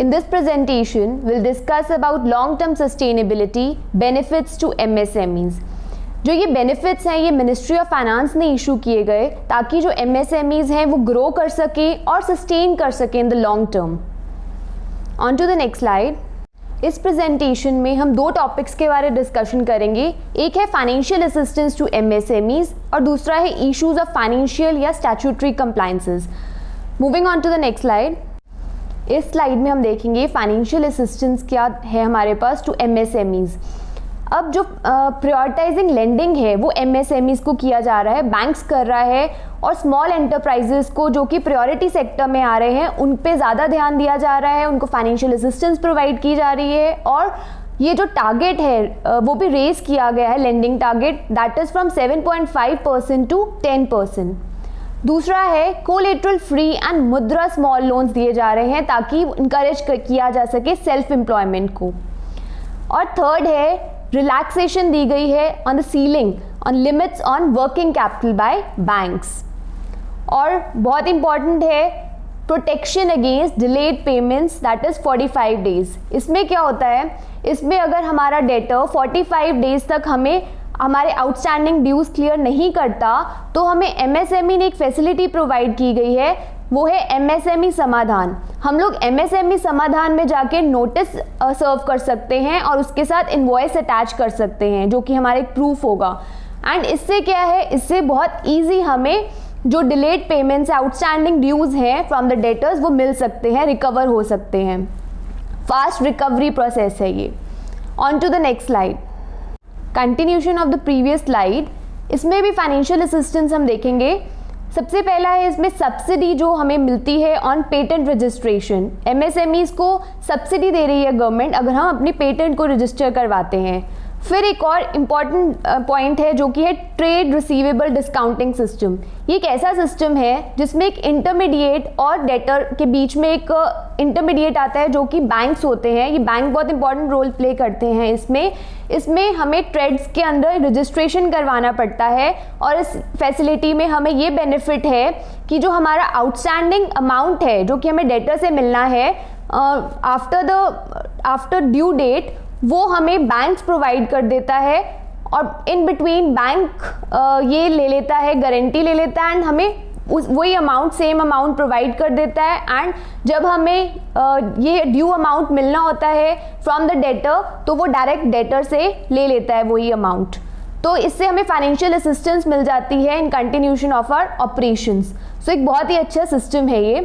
In this presentation, we'll discuss about long-term sustainability benefits to MSMEs. जो ये benefits हैं ये मिनिस्ट्री ऑफ फाइनेंस ने इशू किए गए ताकि जो MSMEs हैं वो ग्रो कर सकें और सस्टेन कर सकें in the long term. On to the next slide. इस प्रेजेंटेशन में हम दो टॉपिक्स के बारे में डिस्कशन करेंगे. एक है फाइनेंशियल असिस्टेंस टू MSMEs और दूसरा है इश्यूज ऑफ फाइनेंशियल या statutory compliances. Moving on to the next slide. इस स्लाइड में हम देखेंगे फाइनेंशियल असिस्टेंस क्या है हमारे पास टू MSMEs. अब जो प्रायोरिटाइजिंग लेंडिंग है वो MSMEs को किया जा रहा है, बैंक्स कर रहा है और स्मॉल एंटरप्राइजेस को जो कि प्रायोरिटी सेक्टर में आ रहे हैं उन पे ज़्यादा ध्यान दिया जा रहा है, उनको फाइनेंशियल असिस्टेंस प्रोवाइड की जा रही है. और ये जो टारगेट है वो भी रेज किया गया है, lending target, that is from 7.5% to 10%. दूसरा है collateral free and Mudra small loans दिए जा रहे हैं ताकि इनकरेज किया जा सके सेल्फ एम्प्लॉयमेंट को. और थर्ड है रिलैक्सेशन दी गई है on the ceiling on limits on working capital by banks. और बहुत इंपॉर्टेंट है protection against delayed payments that is 45 days. इसमें क्या होता है, इसमें अगर हमारा डेटर 45 डेज तक हमें हमारे आउटस्टैंडिंग ड्यूज क्लियर नहीं करता तो हमें MSME ने एक फैसिलिटी प्रोवाइड की गई है, वो है MSME समाधान. हम लोग MSME समाधान में जाके नोटिस सर्व कर सकते हैं और उसके साथ इनवॉइस अटैच कर सकते हैं जो कि हमारा एक प्रूफ होगा. एंड इससे क्या है, इससे बहुत ईजी हमें जो डिलेड पेमेंट्स आउटस्टैंडिंग ड्यूज हैं फ्रॉम द डेटर्स वो मिल सकते हैं, रिकवर हो सकते हैं. फास्ट रिकवरी प्रोसेस है ये. On to the next slide. Continuation of the previous slide. इसमें भी फाइनेंशियल असिस्टेंस हम देखेंगे. सबसे पहला है इसमें सब्सिडी जो हमें मिलती है ऑन पेटेंट रजिस्ट्रेशन. MSMEs को सब्सिडी दे रही है गवर्नमेंट अगर हम अपनी पेटेंट को रजिस्टर करवाते हैं. फिर एक और इम्पॉर्टेंट पॉइंट है जो कि है ट्रेड रिसीवेबल डिस्काउंटिंग सिस्टम. ये एक ऐसा सिस्टम है जिसमें एक इंटरमीडिएट और डेटर के बीच में एक इंटरमीडिएट आता है जो कि बैंक्स होते हैं. ये बैंक बहुत इंपॉर्टेंट रोल प्ले करते हैं इसमें हमें ट्रेड्स के अंदर रजिस्ट्रेशन करवाना पड़ता है. और इस फैसिलिटी में हमें ये बेनिफिट है कि जो हमारा आउटस्टैंडिंग अमाउंट है जो कि हमें डेटर से मिलना है आफ्टर ड्यू डेट वो हमें बैंक्स प्रोवाइड कर देता है. और इन बिटवीन बैंक ये ले लेता है, गारंटी ले लेता है एंड हमें वही अमाउंट सेम अमाउंट प्रोवाइड कर देता है. एंड जब हमें ये ड्यू अमाउंट मिलना होता है फ्रॉम द डेटर तो वो डायरेक्ट डेटर से ले लेता है वही अमाउंट. तो इससे हमें फाइनेंशियल असिस्टेंस मिल जाती है in continuation of our operations. So एक बहुत ही अच्छा सिस्टम है ये.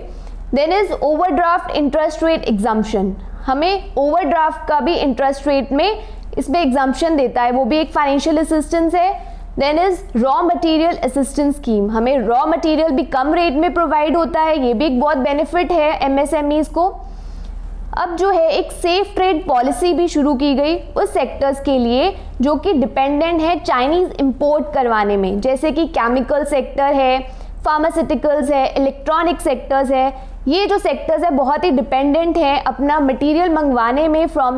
Then is overdraft interest rate exemption. हमें ओवरड्राफ्ट का भी इंटरेस्ट रेट में इसमें एग्जम्पशन देता है, वो भी एक फाइनेंशियल असिस्टेंस है. Then is raw material assistance scheme. हमें रॉ मटेरियल भी कम रेट में प्रोवाइड होता है, ये भी एक बहुत बेनिफिट है MSMEs को. अब जो है एक सेफ ट्रेड पॉलिसी भी शुरू की गई उस सेक्टर्स के लिए जो कि डिपेंडेंट है चाइनीज़ इंपोर्ट करवाने में, जैसे कि केमिकल सेक्टर है, फार्मास्यूटिकल्स है, इलेक्ट्रॉनिक सेक्टर्स है. ये जो सेक्टर्स है बहुत ही डिपेंडेंट है अपना मटेरियल मंगवाने में from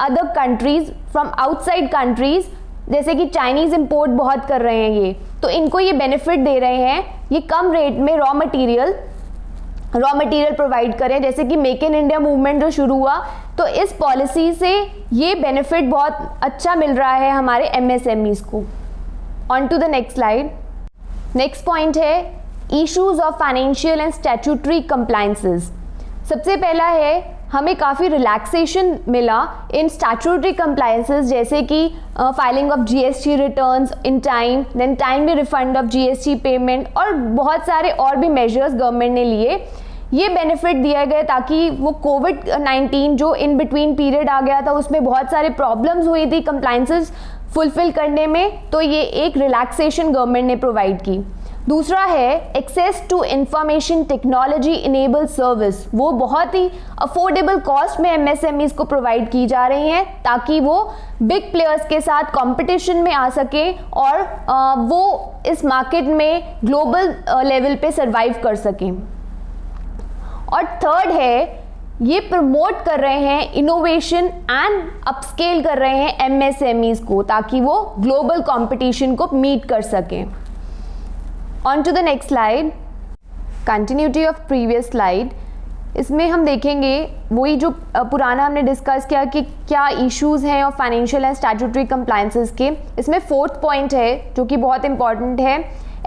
other countries, from outside countries, जैसे कि चाइनीज़ इंपोर्ट बहुत कर रहे हैं ये. तो इनको ये बेनिफिट दे रहे हैं, ये कम रेट में रॉ मटेरियल प्रोवाइड करें. जैसे कि मेक इन इंडिया मूवमेंट जो शुरू हुआ तो इस पॉलिसी से ये बेनिफिट बहुत अच्छा मिल रहा है हमारे MSMEs को. On to the next slide. Next point है issues of financial and statutory compliances. सबसे पहला है हमें काफ़ी रिलैक्सेशन मिला इन स्टैट्यूटरी कंप्लायंसेस, जैसे कि filing of GST returns in time, then timely refund of GST payment और बहुत सारे और भी मेजर्स गवर्नमेंट ने लिए. ये बेनिफिट दिया गया ताकि वो कोविड-19 जो इन बिटवीन पीरियड आ गया था उसमें बहुत सारे प्रॉब्लम्स हुई थी कंप्लायंसेस फुलफिल करने में, तो ये एक रिलैक्सेशन गवर्नमेंट ने प्रोवाइड की. दूसरा है access to information technology enable service. वो बहुत ही अफोर्डेबल कॉस्ट में MSMEs को प्रोवाइड की जा रही हैं ताकि वो बिग प्लेयर्स के साथ कंपटीशन में आ सके और वो इस मार्केट में ग्लोबल लेवल पे सरवाइव कर सकें. और थर्ड है ये प्रमोट कर रहे हैं इनोवेशन एंड अपस्केल कर रहे हैं MSMEs को ताकि वो ग्लोबल कंपटीशन को मीट कर सकें. On to the next slide. Continuity of previous slide. इसमें हम देखेंगे वही जो पुराना हमने डिस्कस किया कि क्या इश्यूज़ हैं और फाइनेंशियल एंड स्टैट्यूटरी कंप्लायंसेस के। इसमें 4th पॉइंट है जो कि बहुत इंपॉर्टेंट है,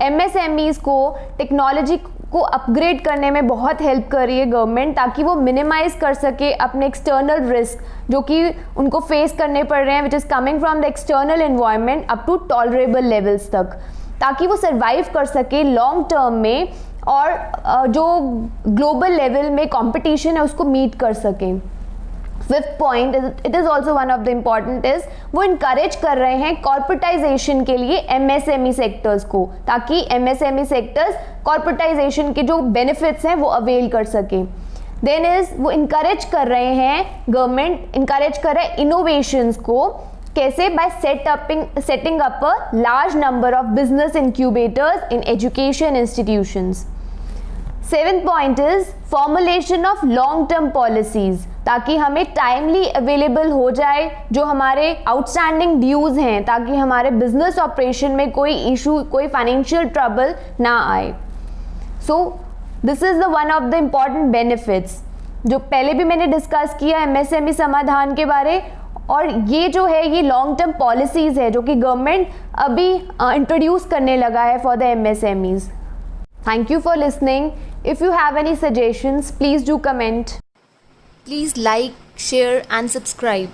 MSMEs को टेक्नोलॉजी को अपग्रेड करने में बहुत हेल्प कर रही है गवर्नमेंट, ताकि वो मिनिमाइज कर सके अपने एक्सटर्नल रिस्क जो कि उनको फेस करने पड़ रहे हैं, which is coming from the external environment up to tolerable levels तक, ताकि वो सर्वाइव कर सके लॉन्ग टर्म में और जो ग्लोबल लेवल में कंपटीशन है उसको मीट कर सकें। 5th point, it is also one of the important, is वो इनकरेज कर रहे हैं कॉर्पोरेटाइजेशन के लिए MSME सेक्टर्स को, ताकि MSME सेक्टर्स कॉर्पोरेटाइजेशन के जो बेनिफिट्स हैं वो अवेल कर सकें। देन इज वो इनकरेज कर रहे हैं, गवर्नमेंट इनकरेज कर रहा है इनोवेशंस को, कैसे? Bye setting up a large number of business incubators in education institutions. 7th point is formulation of long term policies, ताकि हमें टाइमली अवेलेबल हो जाए जो हमारे आउटस्टैंडिंग ड्यूज हैं, ताकि हमारे बिजनेस ऑपरेशन में कोई इशू, कोई फाइनेंशियल ट्रबल ना आए। So this is the one of the important benefits जो पहले भी मैंने डिस्कस किया MSME समाधान के बारे, और ये जो है ये लॉन्ग टर्म पॉलिसीज़ है जो कि गवर्नमेंट अभी इंट्रोड्यूस करने लगा है for the MSMEs। Thank you for listening. If you have any suggestions please do comment. Please like, share and subscribe.